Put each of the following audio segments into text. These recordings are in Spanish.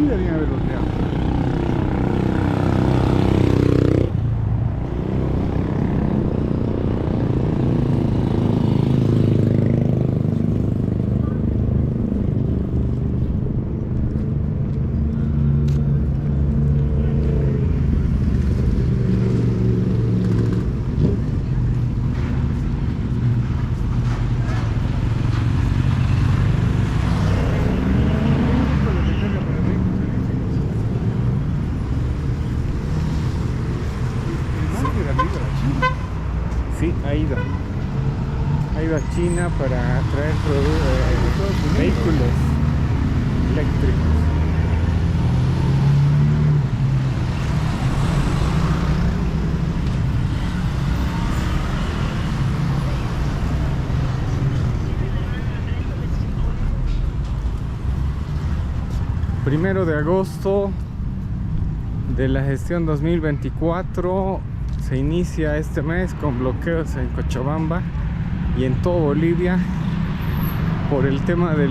Sí, deberían haberlo creado. Sí, ha ido a China para traer vehículos eléctricos. Primero de agosto de la gestión 2024 se inicia este mes con bloqueos en Cochabamba y en todo Bolivia por el tema de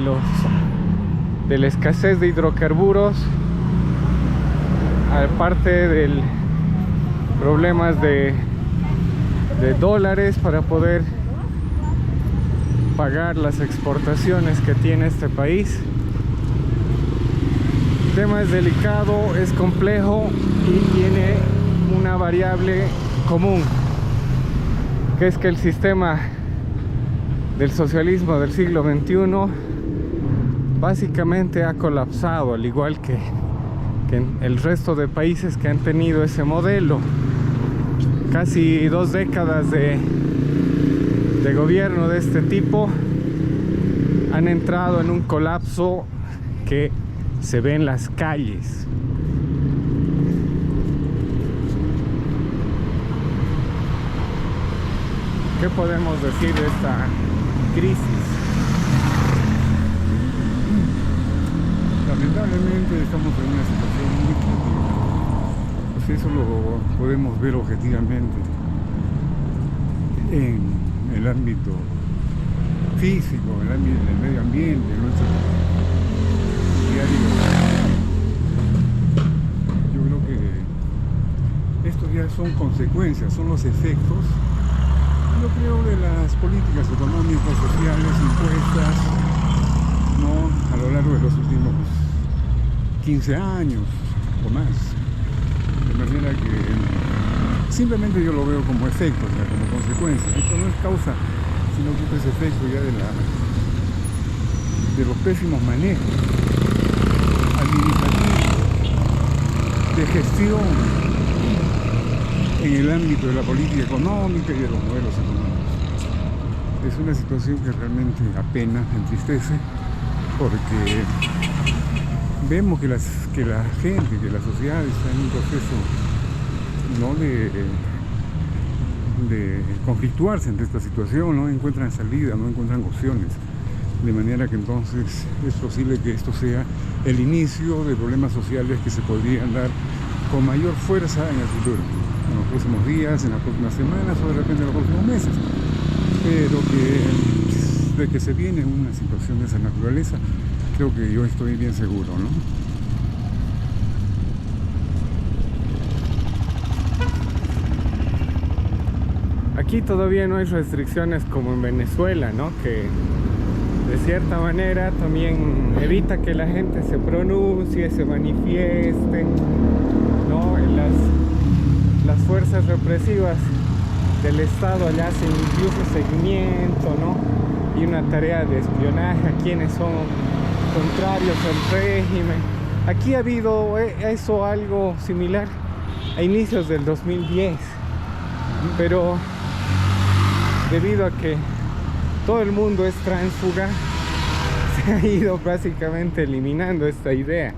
la escasez de hidrocarburos, aparte del problemas de dólares para poder pagar las exportaciones que tiene este país. El tema es delicado, es complejo y tiene una variable común, que es que el sistema del socialismo del siglo XXI básicamente ha colapsado, al igual que en el resto de países que han tenido ese modelo. Casi 2 décadas de gobierno de este tipo han entrado en un colapso que se ve en las calles. ¿Qué podemos decir de esta crisis? Lamentablemente estamos en una situación muy crítica. Pues eso lo podemos ver objetivamente en el ámbito físico, en el ámbito del medio ambiente, en nuestro diario. Yo creo que esto ya son consecuencias, son los efectos, yo creo, de las políticas económicas, sociales, impuestas, ¿no?, a lo largo de los últimos 15 años o más. De manera que simplemente yo lo veo como efecto, o sea, como consecuencia. Esto no es causa, sino que es efecto ya de los pésimos manejos administrativos, de gestión en el ámbito de la política económica y de los modelos económicos. Es una situación que realmente apena, entristece, porque vemos que la gente, que la sociedad está en un proceso, ¿no?, de conflictuarse ante esta situación, no encuentran salida, no encuentran opciones, de manera que entonces es posible que esto sea el inicio de problemas sociales que se podrían dar con mayor fuerza en el futuro, en los próximos días, en las próximas semanas o de repente en los próximos meses, pero que de que se viene una situación de esa naturaleza, creo que yo estoy bien seguro, ¿no? Aquí todavía no hay restricciones como en Venezuela, ¿no?, que de cierta manera también evita que la gente se pronuncie, se manifieste, ¿no? Las fuerzas represivas del Estado allá hacen incluso seguimiento, ¿no?, y una tarea de espionaje a quienes son contrarios al régimen. Aquí ha habido eso, algo similar a inicios del 2010, pero debido a que todo el mundo es tránsfuga, se ha ido básicamente eliminando esta idea.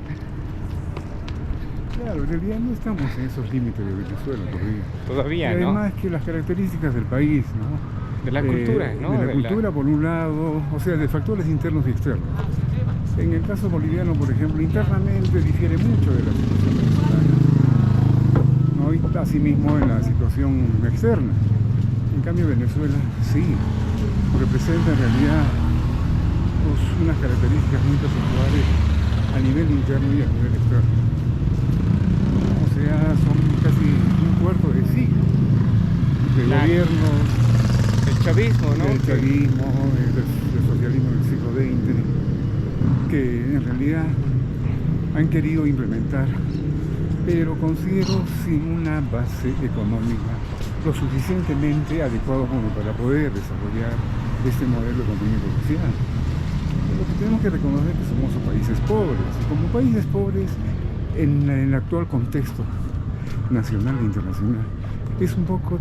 Claro, en realidad no estamos en esos límites de Venezuela Todavía, y ¿no? además que las características del país, ¿no?, De la cultura, ¿no? De la cultura, por un lado, o sea, de factores internos y externos. En el caso boliviano, por ejemplo, internamente difiere mucho de la situación venezolana, ¿no?, y asimismo en la situación externa. En cambio, Venezuela sí representa en realidad unas características muy particulares a nivel interno y a nivel externo. O sea, son casi un cuarto de siglo de gobiernos, el chavismo, ¿no? del chavismo, del socialismo del siglo XX, que en realidad han querido implementar, pero considero sin una base económica lo suficientemente adecuado como para poder desarrollar este modelo económico social. Lo que tenemos que reconocer es que somos países pobres, y como países pobres en el actual contexto nacional e internacional es un poco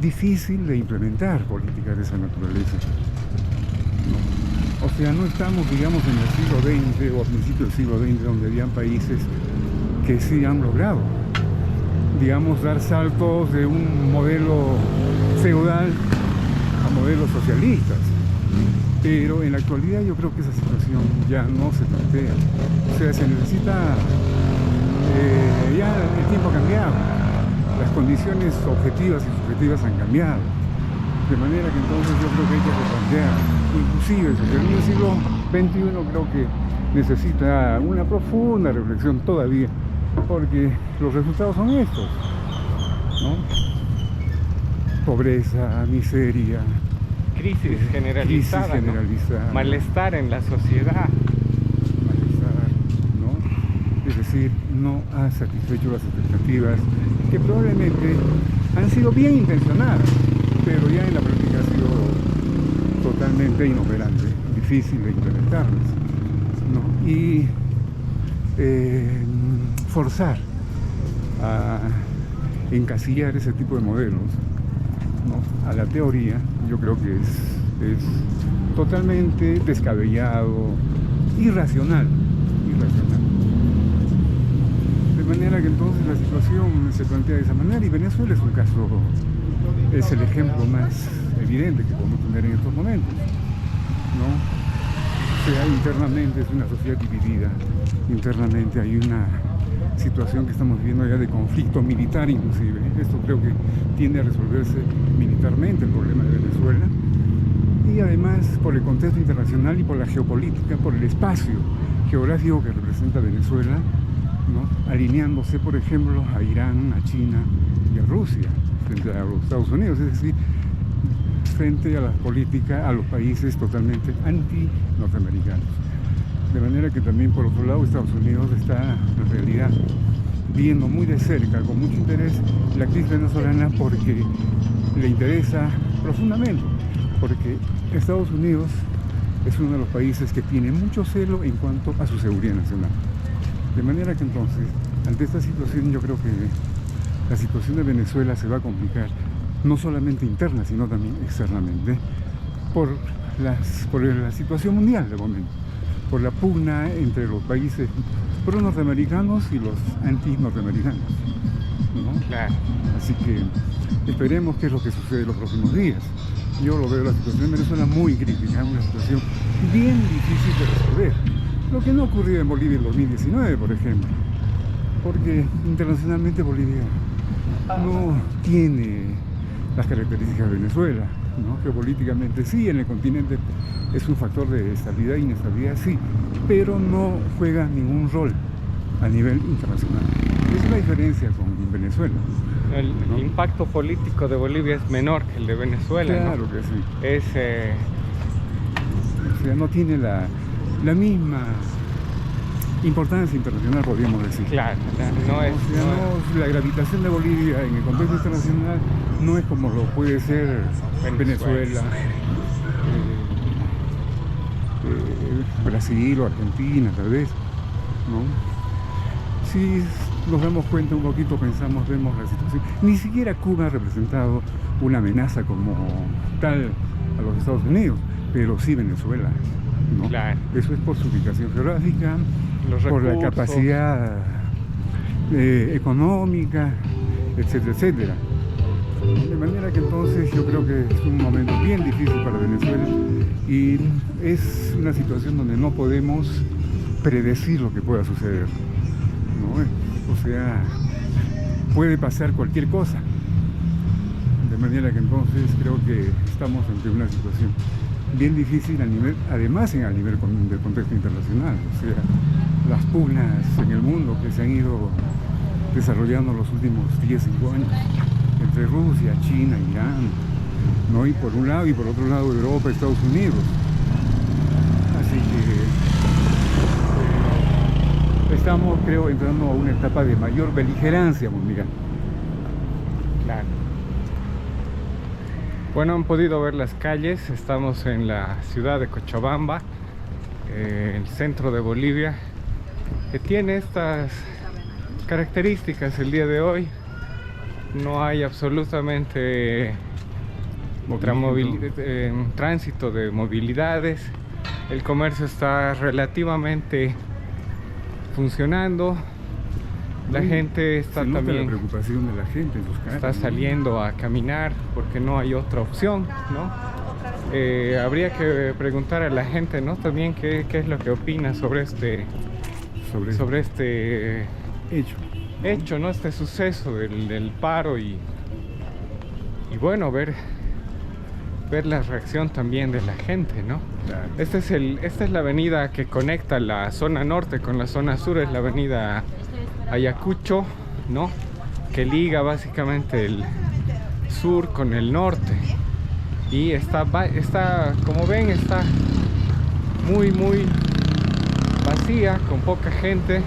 difícil de implementar políticas de esa naturaleza. O sea, no estamos, digamos, en el siglo XX o a principios del siglo XX, donde habían países que sí han logrado, digamos, dar saltos de un modelo feudal a modelos socialistas. Pero en la actualidad yo creo que esa situación ya no se plantea. O sea, se necesita, ya el tiempo ha cambiado, las condiciones objetivas y subjetivas han cambiado. De manera que entonces yo creo que hay que replantear. Inclusive el socialismo del siglo XXI creo que necesita una profunda reflexión todavía, porque los resultados son estos, ¿no? Pobreza, miseria, crisis generalizada, ¿no? Malestar en la sociedad. Malestar, ¿no? Es decir, no ha satisfecho las expectativas que probablemente han sido bien intencionadas, pero ya en la práctica ha sido totalmente inoperante, difícil de implementarlas, ¿no? Y forzar a encasillar ese tipo de modelos, ¿no?, a la teoría, yo creo que es totalmente descabellado, irracional. De manera que entonces la situación se plantea de esa manera, y Venezuela es un caso, es el ejemplo más evidente que podemos tener en estos momentos, ¿no? O sea, internamente es una sociedad dividida, internamente hay una situación que estamos viviendo ya de conflicto militar inclusive. Esto creo que tiende a resolverse militarmente el problema de Venezuela, y además por el contexto internacional y por la geopolítica, por el espacio geográfico que representa Venezuela, ¿no?, alineándose por ejemplo a Irán, a China y a Rusia frente a los Estados Unidos, es decir, frente a la política, a los países totalmente anti-norteamericanos. De manera que también por otro lado Estados Unidos está en realidad viendo muy de cerca, con mucho interés, la crisis venezolana, porque le interesa profundamente, porque Estados Unidos es uno de los países que tiene mucho celo en cuanto a su seguridad nacional. De manera que entonces, ante esta situación, yo creo que la situación de Venezuela se va a complicar, no solamente interna, sino también externamente, por la situación mundial de momento, por la pugna entre los países pro-norteamericanos y los anti-norteamericanos, ¿no? Claro. Así que esperemos qué es lo que sucede en los próximos días. Yo lo veo la situación en Venezuela muy crítica, una situación bien difícil de resolver. Lo que no ocurrió en Bolivia en 2019, por ejemplo, porque internacionalmente Bolivia no tiene las características de Venezuela, ¿no? Geopolíticamente sí, en el continente es un factor de estabilidad e inestabilidad, sí, pero no juega ningún rol a nivel internacional. Es la diferencia con Venezuela. ¿No? El impacto político de Bolivia es menor que el de Venezuela, claro, ¿no? Que sí. Es, o sea, no tiene la misma importancia internacional, podríamos decir. Claro, no es, o sea, no, la gravitación de Bolivia en el contexto internacional no es como lo puede ser Venezuela, Brasil o Argentina, tal vez, ¿no? Si nos damos cuenta un poquito, vemos la situación. Ni siquiera Cuba ha representado una amenaza como tal a los Estados Unidos, pero sí Venezuela, ¿no? Claro. Eso es por su ubicación geográfica, por la recursos, capacidad económica, etcétera, etcétera. De manera que entonces yo creo que es un momento bien difícil para Venezuela, y es una situación donde no podemos predecir lo que pueda suceder, ¿no? O sea, puede pasar cualquier cosa. De manera que entonces creo que estamos ante una situación bien difícil además a nivel del contexto internacional. O sea, las pugnas en el mundo que se han ido desarrollando en los últimos 10-5 años entre Rusia, China, Irán, ¿no? Y por un lado, y por otro lado Europa, Estados Unidos. Así que estamos, creo, entrando a una etapa de mayor beligerancia mundial. Claro. Bueno, han podido ver las calles. Estamos en la ciudad de Cochabamba, el centro de Bolivia, que tiene estas características el día de hoy. No hay absolutamente tránsito de movilidades. El comercio está relativamente funcionando. La gente está también, la preocupación de la gente en sus casas, está saliendo a caminar porque no hay otra opción, ¿no? Habría que preguntar a la gente, ¿no? También qué es lo que opina sobre este hecho, ¿no? Este suceso del paro y bueno, ver la reacción también de la gente, ¿no? Claro. Esta es la avenida que conecta la zona norte con la zona sur, es la avenida Ayacucho, ¿no? Que liga básicamente el sur con el norte. Y está, como ven, está muy vacía, con poca gente.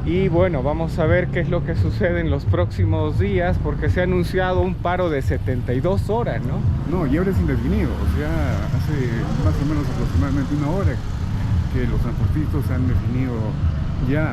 Y bueno, vamos a ver qué es lo que sucede en los próximos días, porque se ha anunciado un paro de 72 horas, ¿no? No, y ahora es indefinido, o sea, hace más o menos aproximadamente una hora que los transportistas han definido ya